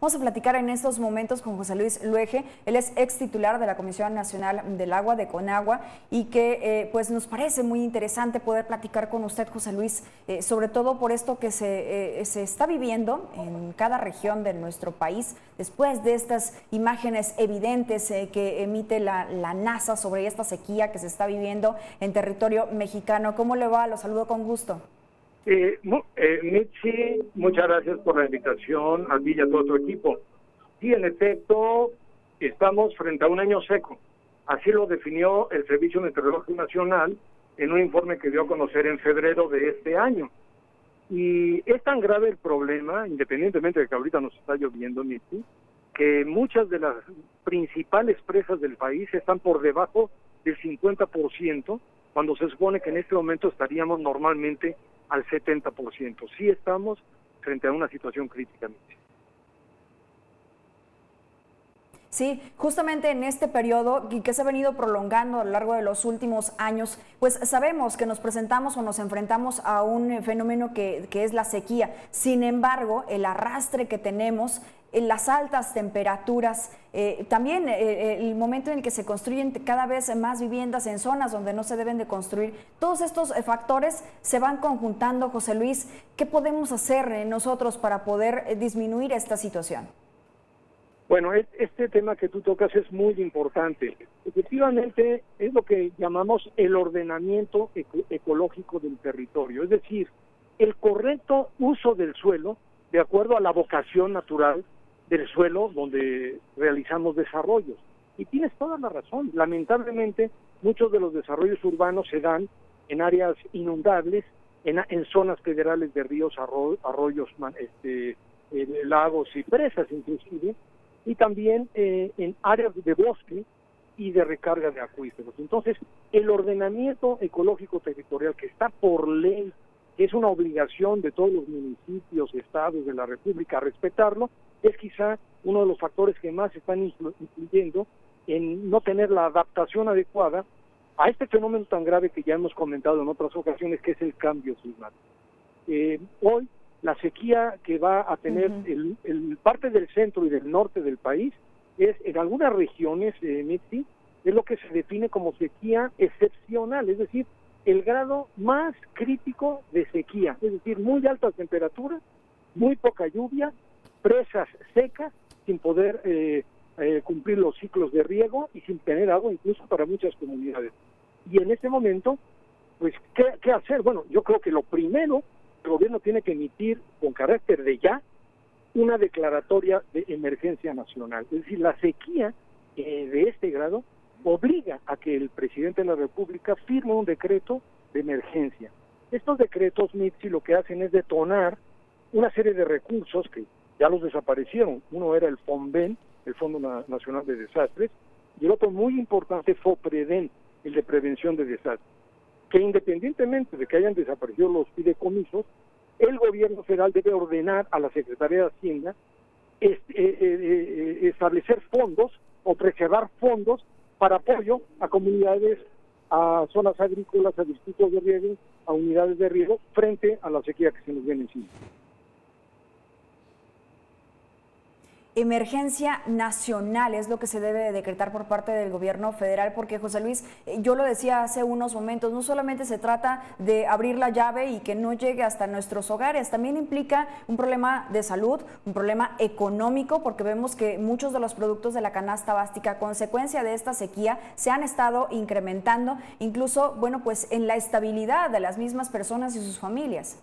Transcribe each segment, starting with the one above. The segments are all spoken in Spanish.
Vamos a platicar en estos momentos con José Luis Luege. Él es ex titular de la Comisión Nacional del Agua, de Conagua, y que pues nos parece muy interesante poder platicar con usted, José Luis, sobre todo por esto que se está viviendo en cada región de nuestro país, después de estas imágenes evidentes que emite la NASA sobre esta sequía que se está viviendo en territorio mexicano. ¿Cómo le va? Lo saludo con gusto. Mitzi, muchas gracias por la invitación, a ti y a todo tu equipo. Sí, en efecto, estamos frente a un año seco. Así lo definió el Servicio Meteorológico Nacional en un informe que dio a conocer en febrero de este año. Y es tan grave el problema, independientemente de que ahorita nos está lloviendo, Mitzi, que muchas de las principales presas del país están por debajo del 50%, cuando se supone que en este momento estaríamos normalmente al 70%. Sí estamos frente a una situación crítica. Sí, justamente en este periodo y que se ha venido prolongando a lo largo de los últimos años, pues sabemos que nos presentamos o nos enfrentamos a un fenómeno que es la sequía. Sin embargo, el arrastre que tenemos, las altas temperaturas, también el momento en el que se construyen cada vez más viviendas en zonas donde no se deben de construir, todos estos factores se van conjuntando. José Luis, ¿qué podemos hacer nosotros para poder disminuir esta situación? Bueno, este tema que tú tocas es muy importante. Efectivamente, es lo que llamamos el ordenamiento ecológico del territorio, es decir, el correcto uso del suelo de acuerdo a la vocación natural del suelo donde realizamos desarrollos. Y tienes toda la razón. Lamentablemente, muchos de los desarrollos urbanos se dan en áreas inundables, en zonas federales de ríos, arroyos, lagos y presas inclusive, y también en áreas de bosque y de recarga de acuíferos. Entonces, el ordenamiento ecológico territorial que está por ley, que es una obligación de todos los municipios, estados de la República respetarlo, es quizá uno de los factores que más están influyendo en no tener la adaptación adecuada a este fenómeno tan grave que ya hemos comentado en otras ocasiones, que es el cambio climático. Hoy, la sequía que va a tener el parte del centro y del norte del país es, en algunas regiones, Mitzi, es lo que se define como sequía excepcional, es decir, el grado más crítico de sequía, es decir, muy altas temperaturas, muy poca lluvia, presas secas, sin poder cumplir los ciclos de riego y sin tener agua incluso para muchas comunidades. Y en este momento, pues, ¿qué hacer? Bueno, yo creo que lo primero, el gobierno tiene que emitir con carácter de ya una declaratoria de emergencia nacional. Es decir, la sequía de este grado obliga a que el presidente de la República firme un decreto de emergencia. Estos decretos, Mitzi, lo que hacen es detonar una serie de recursos que ya los desaparecieron. Uno era el FONVEN, el Fondo Nacional de Desastres, y el otro muy importante, FOPREDEN, el de Prevención de Desastres, que independientemente de que hayan desaparecido los fideicomisos, el gobierno federal debe ordenar a la Secretaría de Hacienda establecer fondos o preservar fondos para apoyo a comunidades, a zonas agrícolas, a distritos de riego, a unidades de riego, frente a la sequía que se nos viene encima. Emergencia nacional es lo que se debe decretar por parte del gobierno federal, porque, José Luis, yo lo decía hace unos momentos, no solamente se trata de abrir la llave y que no llegue hasta nuestros hogares, también implica un problema de salud, un problema económico, porque vemos que muchos de los productos de la canasta básica, a consecuencia de esta sequía, se han estado incrementando, incluso, bueno, pues en la estabilidad de las mismas personas y sus familias.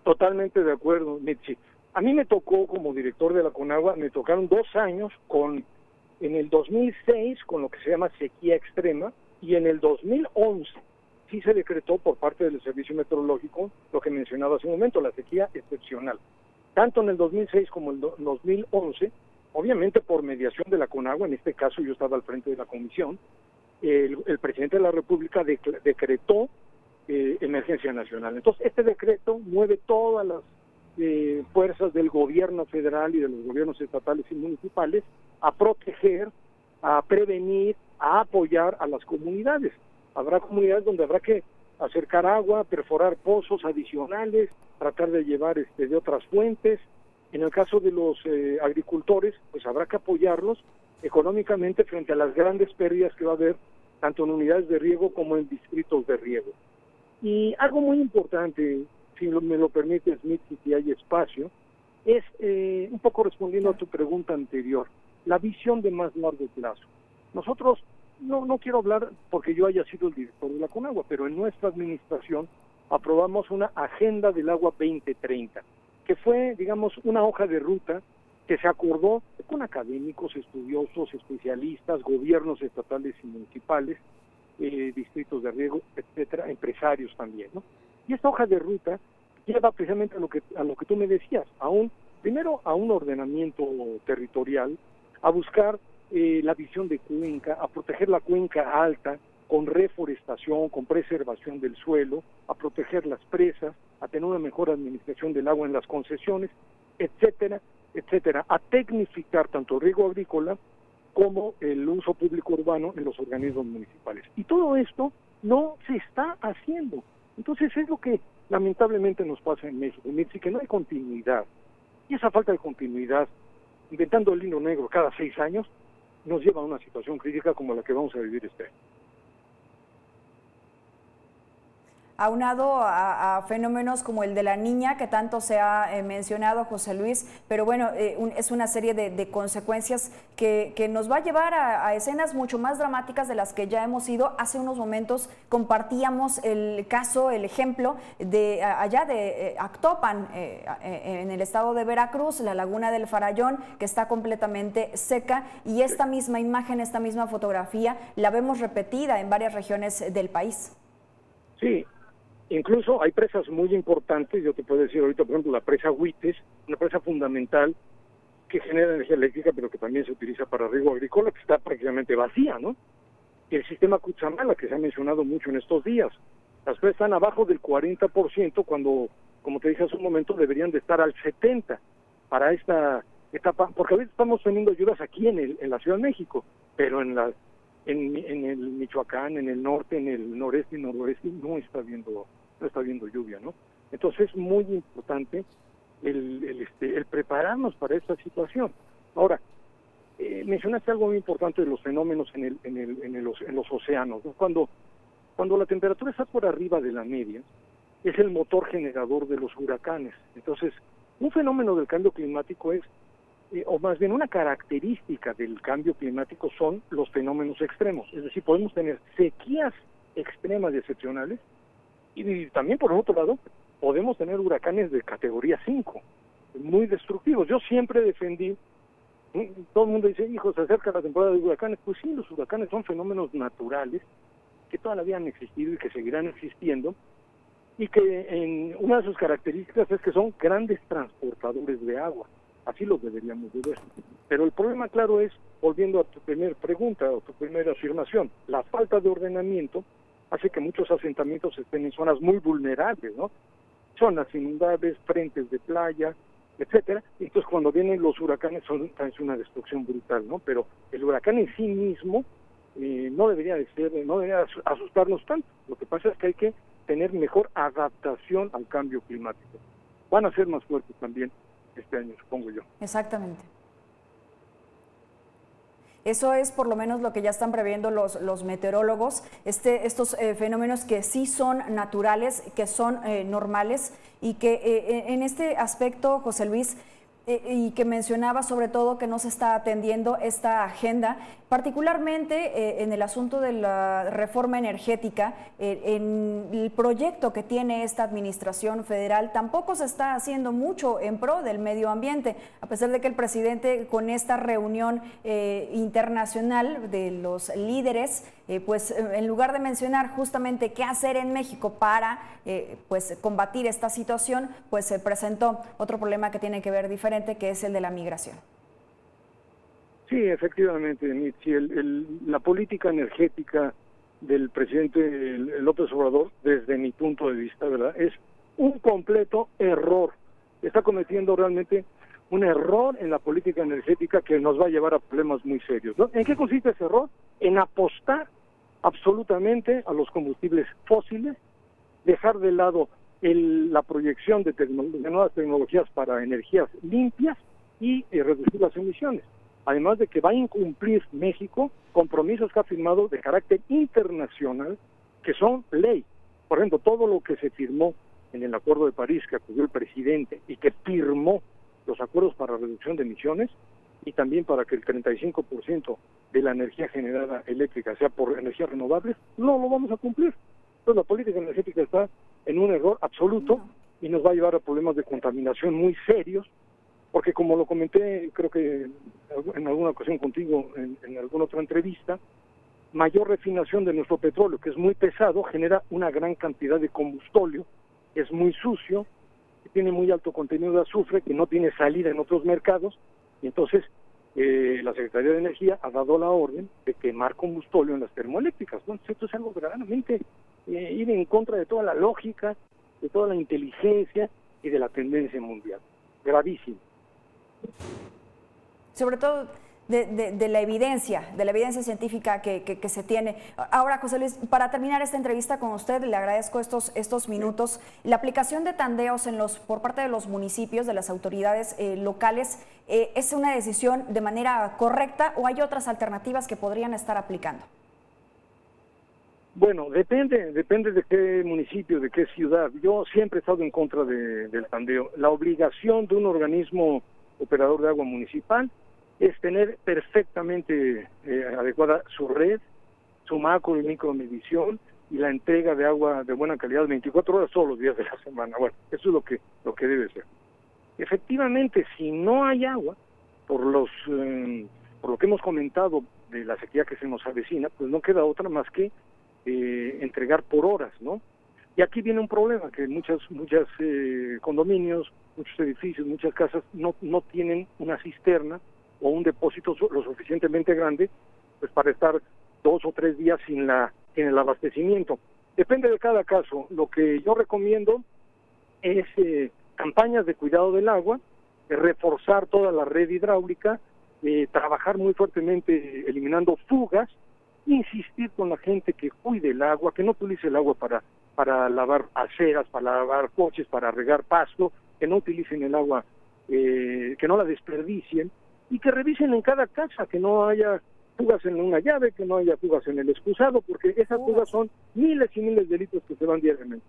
Totalmente de acuerdo, Mitzi. A mí me tocó, como director de la Conagua, me tocaron 2 años en el 2006 con lo que se llama sequía extrema, y en el 2011 sí se decretó por parte del Servicio Meteorológico lo que mencionaba hace un momento, la sequía excepcional. Tanto en el 2006 como en el 2011, obviamente por mediación de la Conagua, en este caso yo estaba al frente de la comisión, el presidente de la República decretó emergencia nacional. Entonces, este decreto mueve todas las fuerzas del gobierno federal y de los gobiernos estatales y municipales a proteger, a prevenir, a apoyar a las comunidades. Habrá comunidades donde habrá que acercar agua, perforar pozos adicionales, tratar de llevar de otras fuentes, En el caso de los agricultores, pues habrá que apoyarlos económicamente frente a las grandes pérdidas que va a haber tanto en unidades de riego como en distritos de riego. Y algo muy importante, si me lo permite, Smith, si hay espacio, es un poco respondiendo a tu pregunta anterior, la visión de más largo plazo. Nosotros, no quiero hablar porque yo haya sido el director de la Conagua, pero en nuestra administración aprobamos una Agenda del Agua 2030, que fue, digamos, una hoja de ruta que se acordó con académicos, estudiosos, especialistas, gobiernos estatales y municipales, distritos de riego, etcétera, empresarios también, ¿no? Y esta hoja de ruta lleva precisamente a lo que tú me decías, primero a un ordenamiento territorial, a buscar la visión de cuenca, a proteger la cuenca alta con reforestación, con preservación del suelo, a proteger las presas, a tener una mejor administración del agua en las concesiones, etcétera, etcétera, a tecnificar tanto el riego agrícola como el uso público urbano en los organismos municipales. Y todo esto no se está haciendo. Entonces es lo que lamentablemente nos pasa en México, que no hay continuidad. Y esa falta de continuidad, inventando el hilo negro cada 6 años, nos lleva a una situación crítica como la que vamos a vivir este año. Aunado a fenómenos como el de la niña que tanto se ha mencionado, José Luis, pero bueno, es una serie de consecuencias que nos va a llevar a escenas mucho más dramáticas de las que ya hemos ido. Hace unos momentos compartíamos el caso, el ejemplo de allá de Actopan, en el estado de Veracruz, la laguna del Farallón, que está completamente seca, y esta misma imagen, esta misma fotografía, la vemos repetida en varias regiones del país. Sí. Incluso hay presas muy importantes, yo te puedo decir ahorita, por ejemplo, la presa Huites, una presa fundamental que genera energía eléctrica, pero que también se utiliza para riego agrícola, que está prácticamente vacía, ¿no? Y el sistema Cutzamala, que se ha mencionado mucho en estos días. Las presas están abajo del 40%, cuando, como te dije hace un momento, deberían de estar al 70% para esta etapa, porque ahorita estamos teniendo ayudas aquí en la Ciudad de México, pero en el Michoacán, en el norte, en el noreste y noroeste no está viendo lluvia, ¿no? Entonces es muy importante el prepararnos para esta situación. Ahora, mencionaste algo muy importante de los fenómenos en los océanos, ¿no? Cuando la temperatura está por arriba de la media, es el motor generador de los huracanes. Entonces, un fenómeno del cambio climático es, o más bien una característica del cambio climático son los fenómenos extremos. Es decir, podemos tener sequías extremas y excepcionales, y también, por otro lado, podemos tener huracanes de categoría 5, muy destructivos. Yo siempre defendí, todo el mundo dice, hijo, se acerca la temporada de huracanes. Pues sí, los huracanes son fenómenos naturales que todavía han existido y que seguirán existiendo, y que una de sus características es que son grandes transportadores de agua. Así lo deberíamos de ver. Pero el problema, claro, es, volviendo a tu primera pregunta o tu primera afirmación, la falta de ordenamiento hace que muchos asentamientos estén en zonas muy vulnerables, ¿no? Zonas inundables, frentes de playa, etcétera. Entonces, cuando vienen los huracanes, es una destrucción brutal, ¿no? Pero el huracán en sí mismo no debería asustarnos tanto. Lo que pasa es que hay que tener mejor adaptación al cambio climático. Van a ser más fuertes también este año, supongo yo. Exactamente. Eso es por lo menos lo que ya están previendo los meteorólogos, estos fenómenos que sí son naturales, que son normales, y que en este aspecto, José Luis, y que mencionaba sobre todo que no se está atendiendo esta agenda, particularmente en el asunto de la reforma energética, en el proyecto que tiene esta administración federal, tampoco se está haciendo mucho en pro del medio ambiente, a pesar de que el presidente, con esta reunión internacional de los líderes, pues en lugar de mencionar justamente qué hacer en México para pues combatir esta situación, pues se presentó otro problema que tiene que ver diferente, que es el de la migración. Sí, efectivamente, sí, la política energética del presidente López Obrador, desde mi punto de vista, ¿verdad?, es un completo error. Está cometiendo realmente un error en la política energética que nos va a llevar a problemas muy serios, ¿no? ¿En qué consiste ese error? En apostar absolutamente a los combustibles fósiles, dejar de lado la proyección de nuevas tecnologías para energías limpias y reducir las emisiones. Además de que va a incumplir México compromisos que ha firmado de carácter internacional que son ley. Por ejemplo, todo lo que se firmó en el Acuerdo de París que acudió el presidente y que firmó los acuerdos para reducción de emisiones y también para que el 35% de la energía generada eléctrica sea por energías renovables, no lo vamos a cumplir. Entonces la política energética está en un error absoluto y nos va a llevar a problemas de contaminación muy serios, porque como lo comenté, creo que en alguna ocasión contigo, en alguna otra entrevista, mayor refinación de nuestro petróleo, que es muy pesado, genera una gran cantidad de combustóleo, es muy sucio, que tiene muy alto contenido de azufre, que no tiene salida en otros mercados, y entonces la Secretaría de Energía ha dado la orden de quemar combustóleo en las termoeléctricas. Bueno, esto es algo verdaderamente ir en contra de toda la lógica, de toda la inteligencia y de la tendencia mundial. Gravísimo. Sobre todo de la evidencia científica que se tiene. Ahora, José Luis, para terminar esta entrevista con usted, le agradezco estos minutos. La aplicación de tandeos por parte de los municipios, de las autoridades locales, ¿es una decisión de manera correcta o hay otras alternativas que podrían estar aplicando? Bueno, depende de qué municipio, de qué ciudad. Yo siempre he estado en contra del tandeo. La obligación de un organismo operador de agua municipal es tener perfectamente adecuada su red, su macro y micromedición y la entrega de agua de buena calidad 24 horas todos los días de la semana. Bueno, eso es lo que debe ser. Efectivamente, si no hay agua, por lo que hemos comentado de la sequía que se nos avecina, pues no queda otra más que entregar por horas, ¿no? Y aquí viene un problema, que muchos condominios, muchos edificios, muchas casas no tienen una cisterna o un depósito lo suficientemente grande pues para estar 2 o 3 días sin el abastecimiento. Depende de cada caso. Lo que yo recomiendo es campañas de cuidado del agua, reforzar toda la red hidráulica, trabajar muy fuertemente eliminando fugas, insistir con la gente que cuide el agua, que no utilice el agua para lavar aceras, para lavar coches, para regar pasto, que no utilicen el agua, que no la desperdicien, y que revisen en cada casa que no haya fugas en una llave, que no haya fugas en el excusado, porque esas fugas son miles y miles de litros que se van diariamente.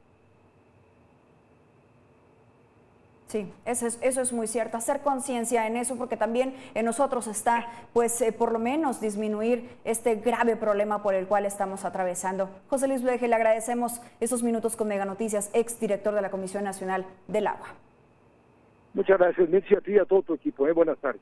Sí, eso es muy cierto, hacer conciencia en eso, porque también en nosotros está, pues, por lo menos disminuir este grave problema por el cual estamos atravesando. José Luis Bleje, le agradecemos esos minutos con Mega Noticias, exdirector de la Comisión Nacional del Agua. Muchas gracias, Mitzi, a ti y a todo tu equipo. Buenas tardes.